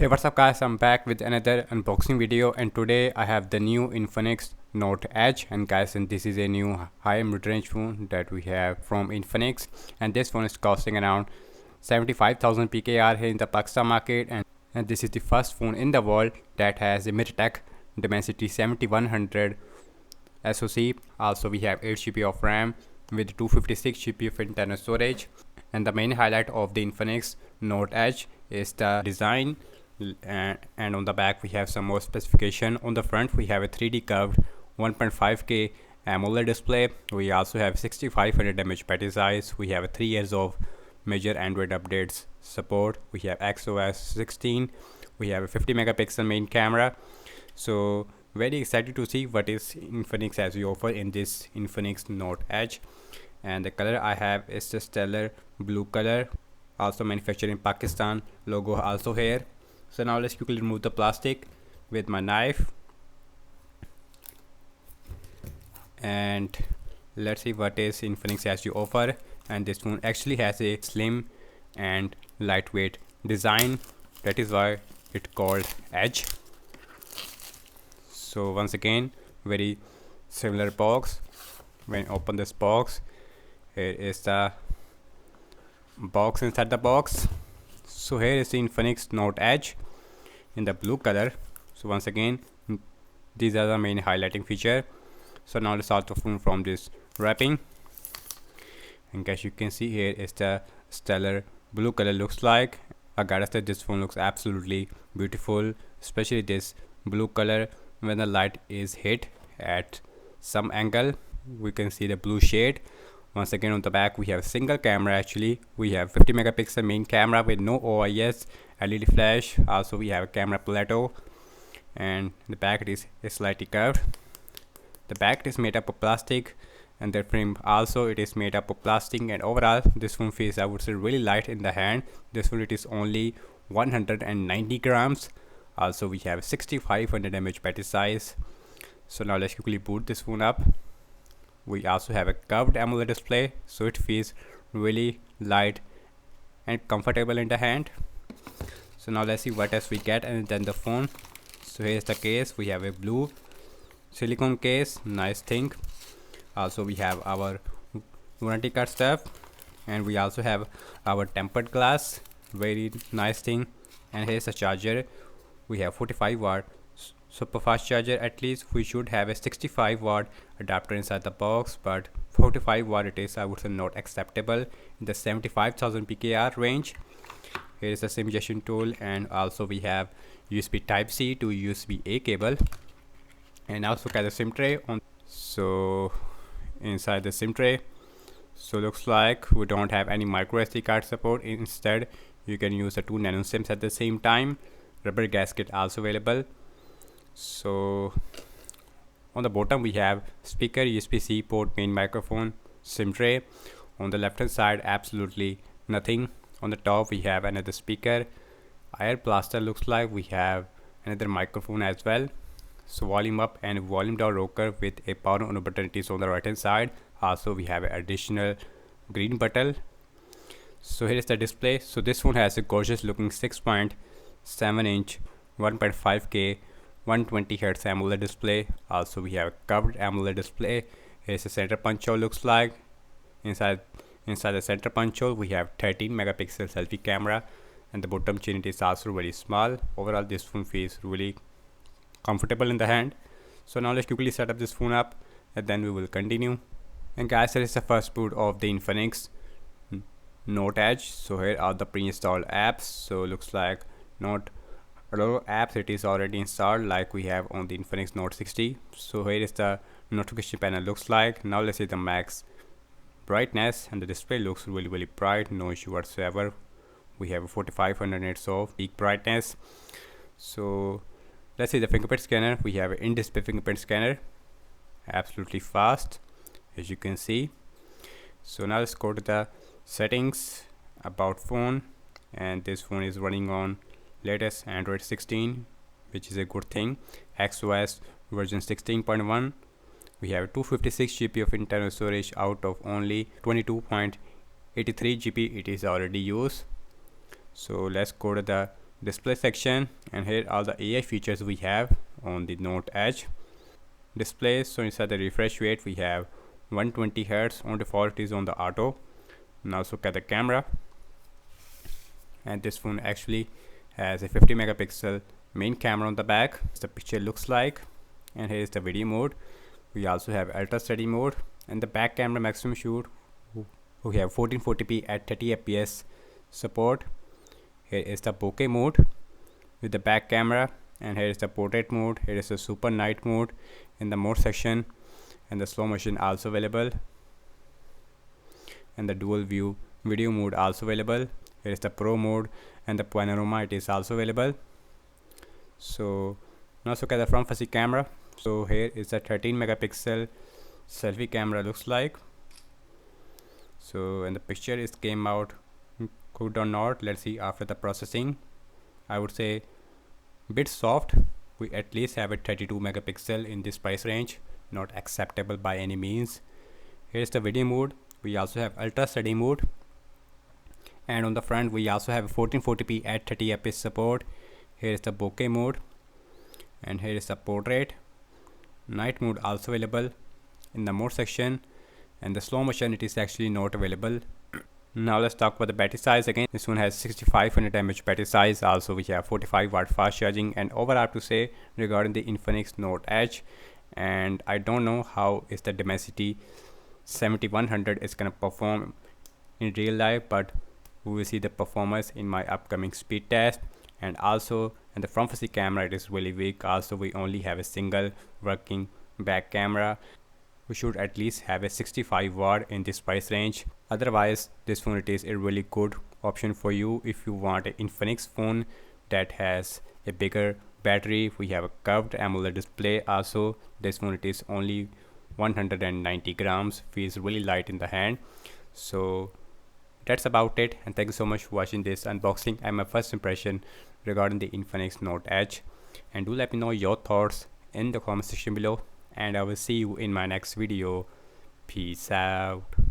Hey, what's up guys, I'm back with another unboxing video, and today I have the new Infinix Note Edge. And guys, and this is a new high mid-range phone that we have from Infinix, and this phone is costing around 75,000 PKR here in the Pakistan market, and this is the first phone in the world that has a MediaTek Dimensity 7100 SoC. Also we have 8 GB of RAM with 256 GB of internal storage. And the main highlight of the Infinix Note Edge is the design, and on the back we have some more specification. On the front we have a 3D curved 1.5K AMOLED display. We also have 6500 mAh battery size. We have 3 years of major Android updates support. We have XOS 16. We have a 50 megapixel main camera. So very excited to see what is Infinix has we offer in this Infinix Note Edge. And the color I have is the stellar blue color, also manufactured in Pakistan, logo also here. So now let's quickly remove the plastic with my knife, and let's see what is Infinix has to offer. And this phone actually has a slim and lightweight design, that is why it's called Edge. So once again, very similar box. When you open this box, here is the box inside the box. So here is the Infinix Note Edge in the blue color. So once again, these are the main highlighting feature. So now let's start the phone from this wrapping, and as you can see, here is the stellar blue color looks like. I gotta say, this phone looks absolutely beautiful, especially this blue color. When the light is hit at some angle, we can see the blue shade. Once again, on the back we have a single camera. Actually we have 50 megapixel main camera with no OIS, LED flash. Also we have a camera plateau, and the back is slightly curved. The back is made up of plastic, and the frame also it is made up of plastic. And overall this phone feels, I would say, really light in the hand. This phone, it is only 190 grams. Also we have 6500 mAh battery size. So now let's quickly boot this phone up. We also have a curved AMOLED display, so it feels really light and comfortable in the hand. So now let's see what else we get, and then the phone. So here's the case. We have a blue silicone case, nice thing. Also we have our warranty card stuff, and we also have our tempered glass, very nice thing. And here's the charger. We have 45-watt super fast charger. At least we should have a 65-watt adapter inside the box, but 45-watt it is, I would say, not acceptable in the 75,000 PKR range. Here is the SIM injection tool, and also we have USB type C to USB A cable, and also got a SIM tray on. So inside the SIM tray, so looks like we don't have any micro SD card support. Instead you can use the 2 nano SIMs at the same time. Rubber gasket also available. So on the bottom we have speaker, USB-C port, main microphone, SIM tray. On the left hand side absolutely nothing. On the top we have another speaker, air blaster looks like. We have another microphone as well. So volume up and volume down rocker with a power on button, it is on the right hand side. Also we have an additional green button. So here is the display. So this one has a gorgeous looking 6.7 inch 1.5K 120Hz AMOLED display. Also we have a curved AMOLED display. Here's the center punch hole looks like. Inside the center punch hole we have 13 megapixel selfie camera, and the bottom chin, it is also very small. Overall this phone feels really comfortable in the hand. So now let's quickly set up this phone up, and then we will continue. And guys, here is the first boot of the Infinix Note Edge. So here are the pre-installed apps. So looks like not a lot of apps it is already installed, like we have on the Infinix Note 60. So here is the notification panel looks like. Now let's see the max brightness, and the display looks really bright, no issue whatsoever. We have 4500 nits of peak brightness. So let's see the fingerprint scanner. We have an in-display fingerprint scanner, absolutely fast as you can see. So now let's go to the settings, about phone, and this phone is running on latest Android 16, which is a good thing. XOS version 16.1. We have 256 GB of internal storage out of only 22.83 GB it is already used. So let's go to the display section, and here are the AI features we have on the Note Edge. Display, so inside the refresh rate we have 120 Hz on default, is on the auto. Now let's look at the camera, and this phone actually has a 50 megapixel main camera on the back. The picture looks like, and here is the video mode. We also have ultra steady mode, and the back camera maximum shoot we have 1440p at 30 fps support. Here is the bokeh mode with the back camera, and here is the portrait mode. Here is the super night mode in the mode section, and the slow motion also available, and the dual view video mode also available. Here is the pro mode, and the panorama, it is also available. So now let's look at the front facing camera. So here is the 13 megapixel selfie camera looks like. So and the picture is came out good or not, let's see after the processing. I would say bit soft. We at least have a 32 megapixel in this price range, not acceptable by any means. Here's the video mode. We also have ultra steady mode, and on the front we also have 1440p at 30 fps support. Here is the bokeh mode, and here is the portrait. Night mode also available in the mode section, and the slow motion, it is actually not available. Now let's talk about the battery size again. This one has 6500 mAh battery size. Also we have 45 watt fast charging. And overall I have to say regarding the Infinix Note Edge, and I don't know how is the Dimensity 7100 is gonna perform in real life, but we will see the performance in my upcoming speed test. And also in the front facing camera, it is really weak. Also we only have a single working back camera. We should at least have a 65 watt in this price range. Otherwise this phone, it is a really good option for you if you want an Infinix phone that has a bigger battery. We have a curved AMOLED display. Also this phone, it is only 190 grams, feels really light in the hand. So that's about it, and thank you so much for watching this unboxing and my first impression regarding the Infinix Note Edge. And do let me know your thoughts in the comment section below, and I will see you in my next video. Peace out.